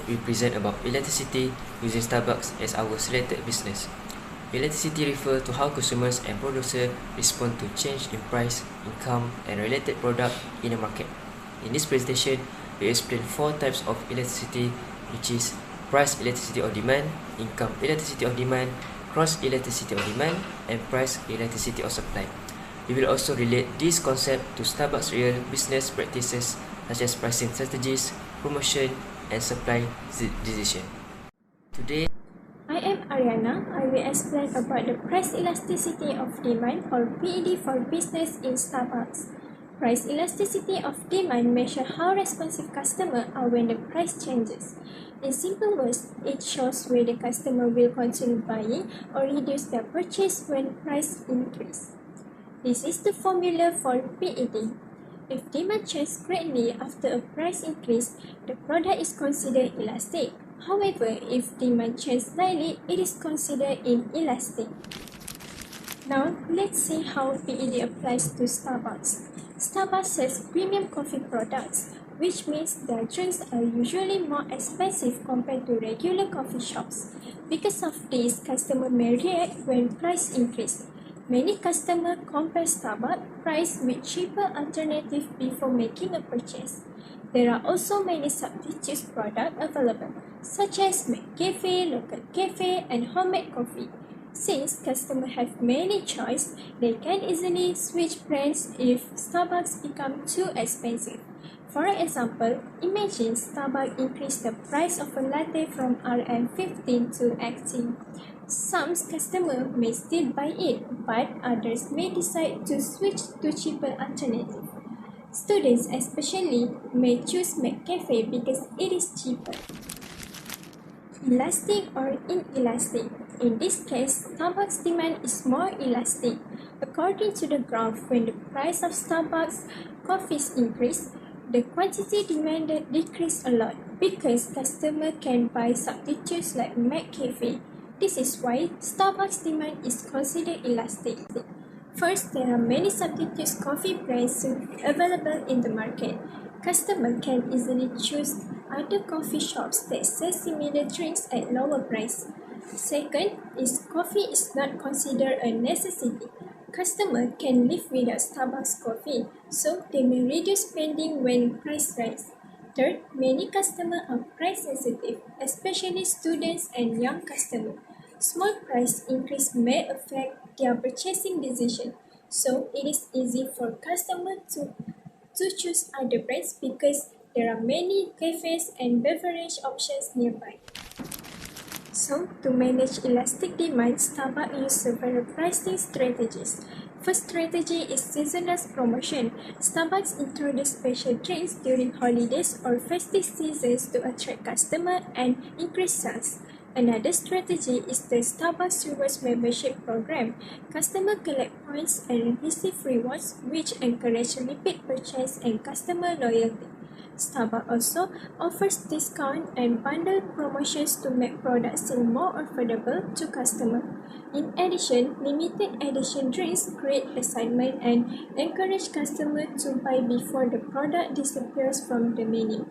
we present about electricity using Starbucks as our selected business. Electricity refers to how consumers and producers respond to change in price, income, and related product in a market. In this presentation, we explain 4 types of electricity, which is price electricity on demand, income electricity on demand, cross electricity on demand, and price electricity on supply. We will also relate this concept to Starbucks' real business practices such as pricing strategies, promotion, and supply decision. Today, I am ARYANA. I will explain about the price elasticity of demand or PED for business in Starbucks. Price elasticity of demand measures how responsive customers are when the price changes. In simple words, it shows whether customer will continue buying or reduce their purchase when price increase. This is the formula for PED. If demand changes greatly after a price increase, the product is considered elastic. However, if demand changes slightly, it is considered inelastic. Now, let's see how PED applies to Starbucks. Starbucks sells premium coffee products, which means their drinks are usually more expensive compared to regular coffee shops. Because of this, customers may react when price increase. Many customers compare Starbucks price with cheaper alternatives before making a purchase. There are also many substitute products available, such as McCafe, Local Cafe, and homemade coffee. Since customers have many choices, they can easily switch brands if Starbucks becomes too expensive. For example, imagine Starbucks increased the price of a latte from Rm15 to X18. Some customers may still buy it, but others may decide to switch to cheaper alternatives. Students especially may choose McCafe because it is cheaper. Elastic or inelastic. In this case, Starbucks demand is more elastic. According to the graph, when the price of Starbucks coffees increase, the quantity demanded decrease a lot because customers can buy substitutes like McCafe. This is why Starbucks demand is considered elastic. First, there are many substitute coffee brands available in the market. Customers can easily choose other coffee shops that sell similar drinks at lower price. Second is coffee is not considered a necessity. Customers can live without Starbucks coffee, so they may reduce spending when price rise. Third, many customers are price sensitive, especially students and young customers. Small price increase may affect their purchasing decision, so it is easy for customers to choose other brands because there are many cafes and beverage options nearby. So, to manage elastic demand, Starbucks uses several pricing strategies. First strategy is seasonal promotion. Starbucks introduces special drinks during holidays or festive seasons to attract customers and increase sales. Another strategy is the Starbucks Rewards membership program. Customers collect points and receive rewards, which encourage repeat purchase and customer loyalty. Starbucks also offers discount and bundle promotions to make products seem more affordable to customers. In addition, limited edition drinks create excitement and encourage customers to buy before the product disappears from the menu.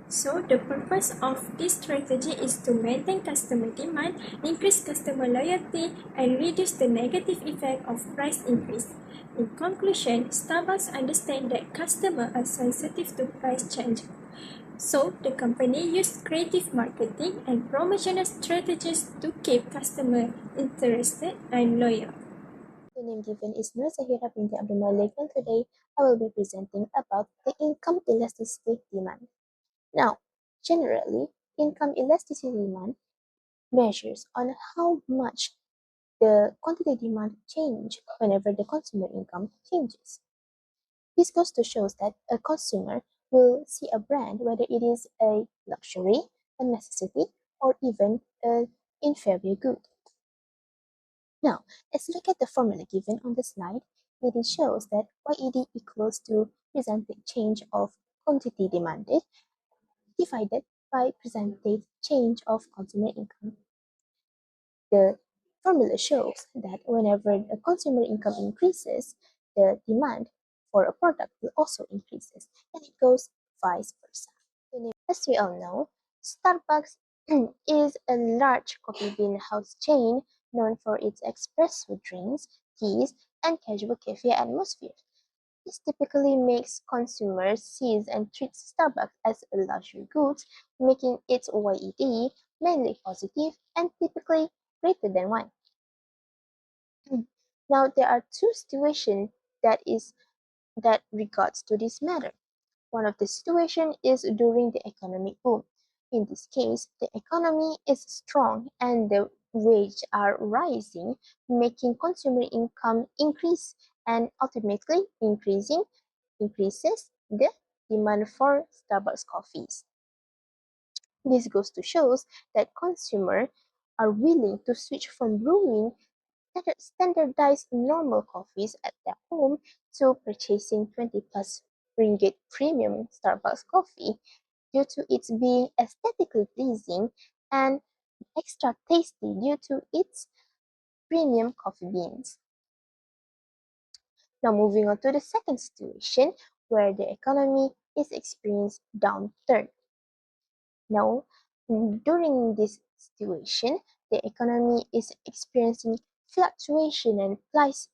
So, the purpose of this strategy is to maintain customer demand, increase customer loyalty, and reduce the negative effect of price increase. In conclusion, Starbucks understands that customers are sensitive to price change. So, the company used creative marketing and promotional strategies to keep customers interested and loyal. The name given is Zahirah binti Abdul Malik, and today I will be presenting about the income elasticity demand. Now, generally, income elasticity demand measures on how much the quantity demand change whenever the consumer income changes. This goes to show that a consumer will see a brand whether it is a luxury, a necessity, or even an inferior good. Now, let's look at the formula given on the slide. It shows that YED equals to percentage change of quantity demanded divided by percentage change of consumer income. The formula shows that whenever the consumer income increases, the demand for a product will also increases, and it goes vice versa. As we all know, Starbucks is a large coffee bean house chain known for its espresso drinks, teas, and casual cafe atmosphere. This typically makes consumers see and treat Starbucks as a luxury goods, making its YED mainly positive and typically greater than 1. Now, there are two situations that regards to this matter. One of the situations is during the economic boom. In this case, the economy is strong and the wages are rising, making consumer income increase and ultimately increases the demand for Starbucks coffees. This goes to show that consumers are willing to switch from brewing standardized normal coffees at their home to purchasing 20 plus ringgit premium Starbucks coffee due to its being aesthetically pleasing and extra tasty due to its premium coffee beans. Now moving on to the second situation where the economy is experiencing downturn. Now, during this situation, the economy is experiencing fluctuation and price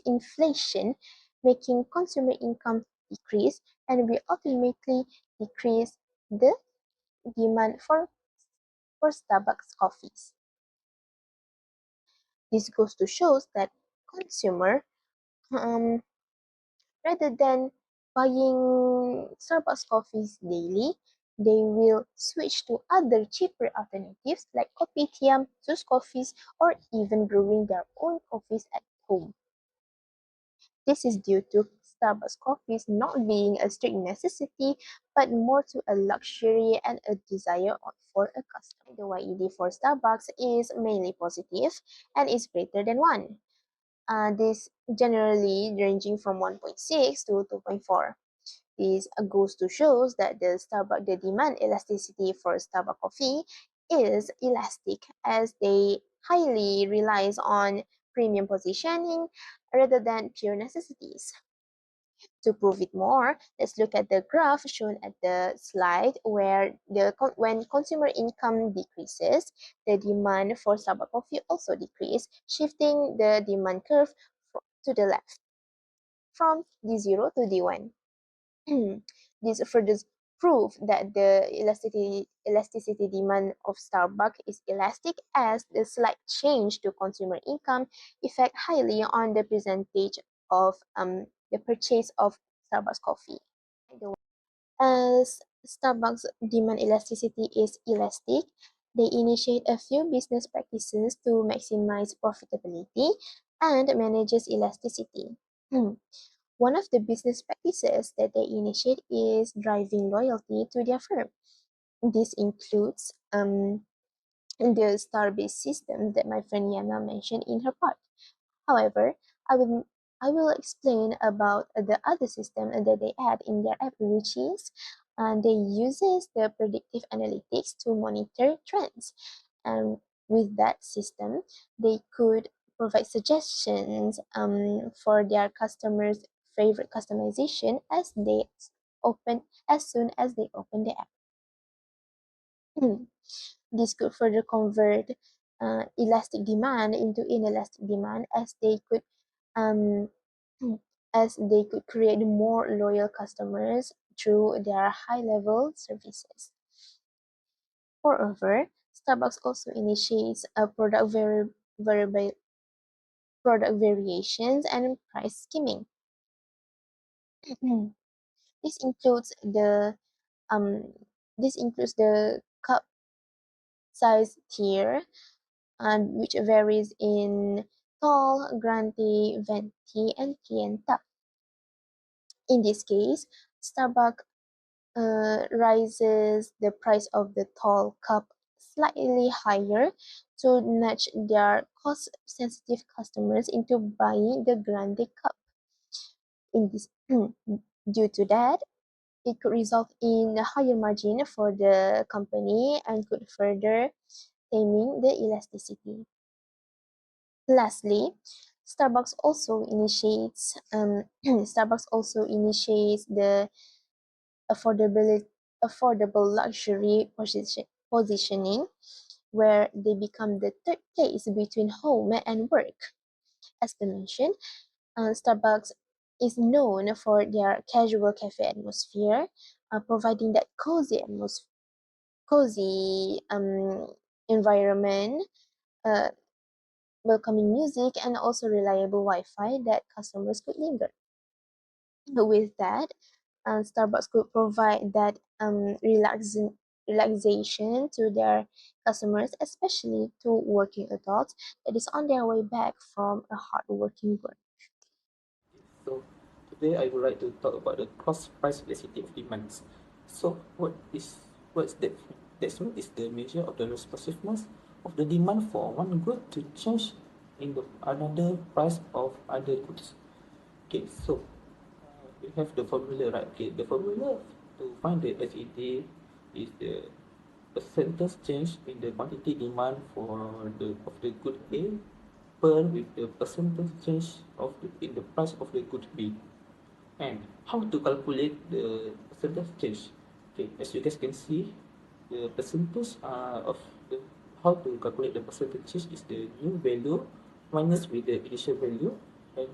inflation, making consumer income decrease and will ultimately decrease the demand for Starbucks coffees. This goes to show that consumer, um, rather than buying Starbucks coffees daily, they will switch to other cheaper alternatives like kopitiam, juice coffees, or even brewing their own coffees at home. This is due to Starbucks coffees not being a strict necessity, but more to a luxury and a desire for a customer. The YED for Starbucks is mainly positive and is greater than 1. This generally ranging from 1.6 to 2.4. This goes to show that the demand elasticity for Starbucks coffee is elastic as they highly relies on premium positioning rather than pure necessities. To prove it more, let's look at the graph shown at the slide where when consumer income decreases, the demand for Starbucks coffee also decreases, shifting the demand curve to the left from D0 to D1. This further prove that the elasticity demand of Starbucks is elastic as the slight change to consumer income affect highly on the percentage of the purchase of Starbucks coffee. As Starbucks demand elasticity is elastic, they initiate a few business practices to maximize profitability and manages elasticity. One of the business practices that they initiate is driving loyalty to their firm. This includes the star-based system that my friend Yana mentioned in her part. However, I will explain about the other system that they add in their app, which is they uses the predictive analytics to monitor trends. And with that system, they could provide suggestions for their customers' favorite customization as soon as they open the app. This could further convert elastic demand into inelastic demand um, as they could create more loyal customers through their high-level services. Moreover, Starbucks also initiates a product variations and price skimming. This includes the um, cup size tier, which varies in tall, grande, venti, and clienta. In this case, Starbucks raises the price of the tall cup slightly higher to nudge their cost-sensitive customers into buying the grande cup. Due to that, it could result in a higher margin for the company and could further taming the elasticity. Lastly, Starbucks also initiates the affordability affordable luxury positioning, where they become the third place between home and work. As I mentioned, Starbucks is known for their casual cafe atmosphere, providing that cozy environment, uh, welcoming music, and also reliable Wi-Fi that customers could linger. With that, Starbucks could provide that relaxation to their customers, especially to working adults that is on their way back from a hard-working work. So today I would like to talk about the cross price elasticity of demands. So what's that? That is the measure of the responsiveness of the demand for one good to change in the another price of other goods. Okay, so we have the formula, right? Okay, the formula to find the SED is the percentage change in the quantity demand for the good A per with the percentage change in the price of the good B. And how to calculate the percentage change? Okay, as you guys can see, the percentage of the how to calculate the percentage change is the new value minus with the initial value and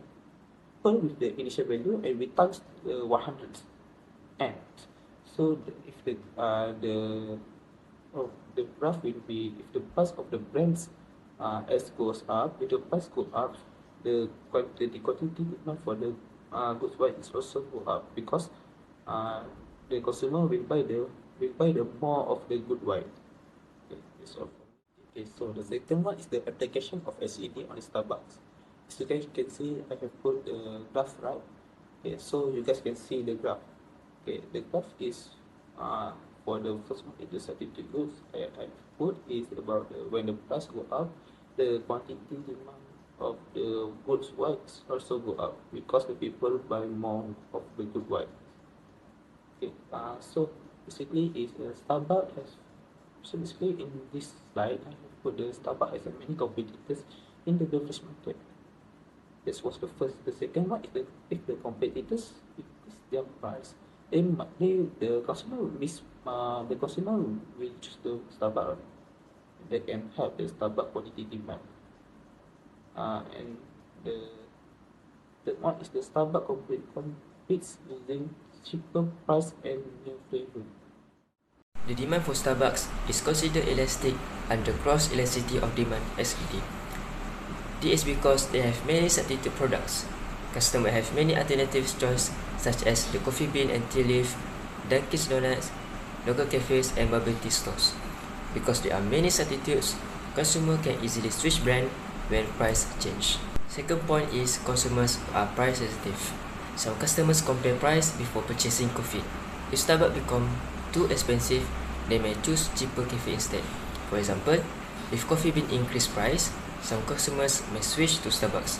with the initial value and we times 100. And so if the graph will be, if the price of the brands S goes up, if the price goes up, the quantity demand for the goods Y is also go up because the consumer will buy the more of the good Y. Okay, that's all. Okay, so the second one is the application of SED on Starbucks. As you guys can see, I have put the graph right. Okay, so you guys can see the graph. Okay, the graph is for the first one, the certificate goods I put is about when the price go up, the quantity demand of the goods whites also go up because the people buy more of the good white. Okay, so basically is Starbucks has, so basically in this slide I have put the Starbucks has many competitors in the beverage market. This was the first. The second one is if the competitors increase their price, the consumer will choose the Starbucks. They can help the Starbucks quality demand. And the third one is the Starbucks competes using cheaper price and new flavor. The demand for Starbucks is considered elastic under cross elasticity of demand (SED). This is because they have many substitute products. Customers have many alternatives choice such as the coffee bean and tea leaf, Dunkin' Donuts, local cafes and bubble tea stores. Because there are many substitutes, consumers can easily switch brand when price change. Second point is consumers are price sensitive. Some customers compare price before purchasing coffee. If Starbucks become too expensive, they may choose cheaper cafe instead. For example, if coffee bean increase price, some customers may switch to Starbucks.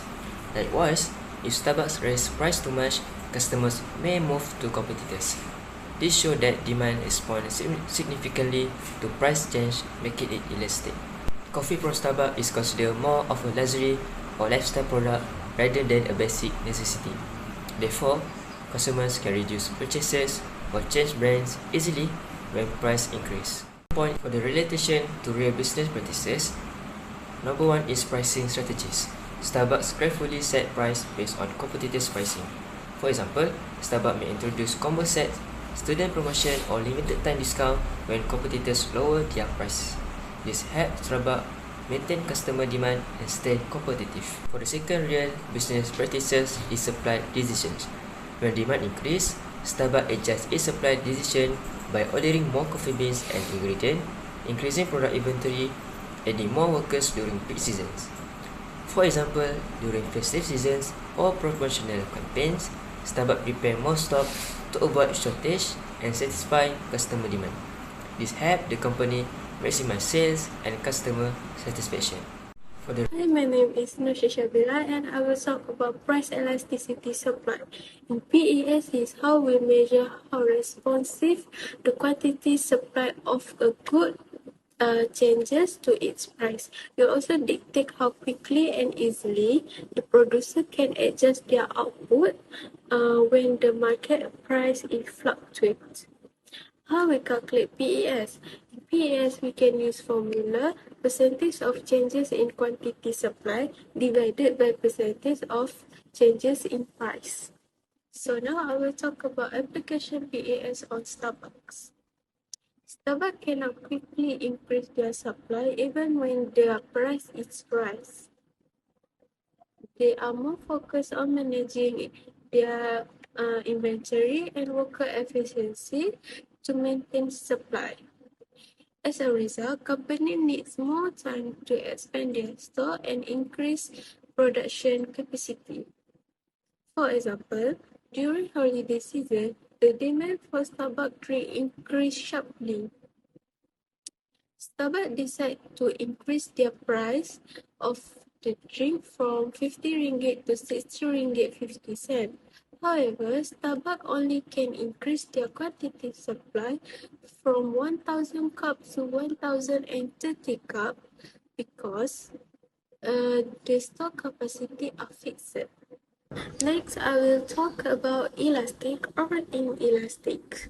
Likewise, if Starbucks raise price too much, customers may move to competitors. This shows that demand responds significantly to price change, making it elastic. Coffee from Starbucks is considered more of a luxury or lifestyle product rather than a basic necessity. Therefore, consumers can reduce purchases or change brands easily when price increase. Point for the relation to real business practices. Number one is pricing strategies. Starbucks carefully set price based on competitors' pricing. For example, Starbucks may introduce combo sets, student promotion or limited time discount when competitors lower their price. This helps Starbucks maintain customer demand and stay competitive. For the second real business practices is supply decisions. When demand increase, Starbucks adjusts its supply decision by ordering more coffee beans and ingredients, increasing product inventory, adding more workers during peak seasons. For example, during festive seasons or promotional campaigns, Starbucks prepare more stock to avoid shortage and satisfy customer demand. This helps the company maximize sales and customer satisfaction. Hi, my name is SYASSABILA and I will talk about price elasticity supply. In PES is how we measure how responsive the quantity supply of a good changes to its price. We also dictate how quickly and easily the producer can adjust their output when the market price fluctuates. How we calculate PES? In PES, we can use formula percentage of changes in quantity supply divided by percentage of changes in price. So now I will talk about application PES on Starbucks. Starbucks cannot quickly increase their supply even when their price is rise. They are more focused on managing their inventory and worker efficiency to maintain supply. As a result, company needs more time to expand their store and increase production capacity. For example, during holiday season, the demand for Starbucks drink increased sharply. Starbucks decided to increase their price of the drink from 50 ringgit to 60 ringgit 50 cent. However, Starbucks only can increase their quantity supply from 1,000 cups to 1,030 cups because the store capacity are fixed. Next, I will talk about elastic or inelastic.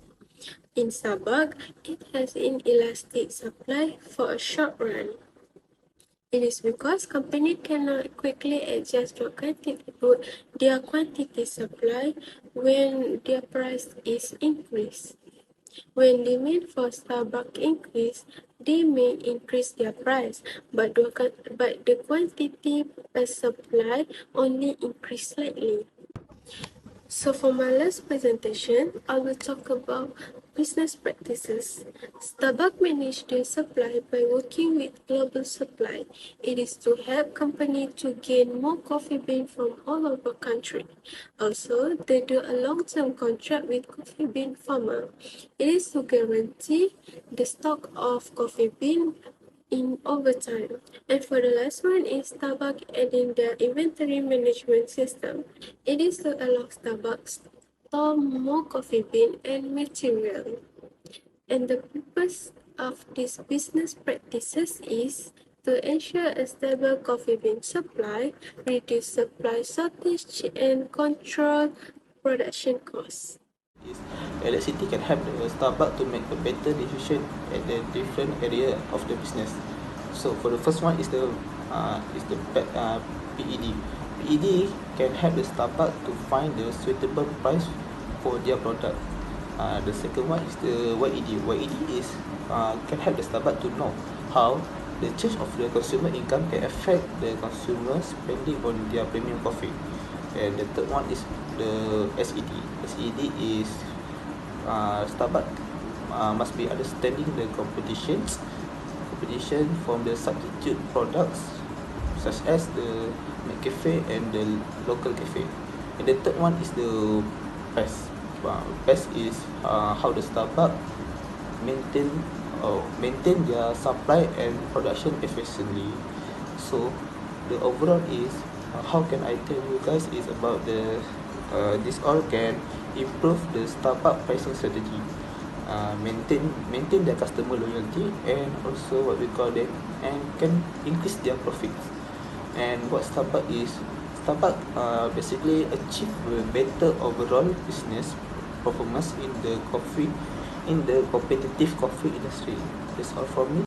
In Starbucks, it has inelastic supply for a short run. It is because company cannot quickly adjust their quantity supply when their price is increased. When demand for Starbucks increase, they may increase their price, but the quantity per supply only increase slightly. So for my last presentation, I will talk about business practices. Starbucks manage their supply by working with global supply. It is to help company to gain more coffee bean from all over country. Also, they do a long-term contract with coffee bean farmer. It is to guarantee the stock of coffee bean in overtime. And for the last one is Starbucks adding their inventory management system. It is to allow Starbucks store more coffee bean and material. And the purpose of these business practices is to ensure a stable coffee bean supply, reduce supply shortage, and control production costs. Electricity can help the Starbucks to make a better decision at the different area of the business. So for the first one is the PED. PED can help the Starbucks to find the suitable price for their product. The second one is the YED. YED is can help the Starbucks to know how the change of the consumer income can affect the consumer spending on their premium coffee. And the third one is the SED. SED is Starbucks must be understanding the competition from the substitute products such as the McCafe and the local cafe. And the third one is the PES. PES is how the Starbucks maintain their supply and production efficiently. So the overall is how can I tell you guys is about the this all can improve the Starbucks pricing strategy, maintain their customer loyalty, and also what we call them, and can increase their profits. And what Starbucks basically achieve a better overall business performance in the competitive coffee industry. That's all from me.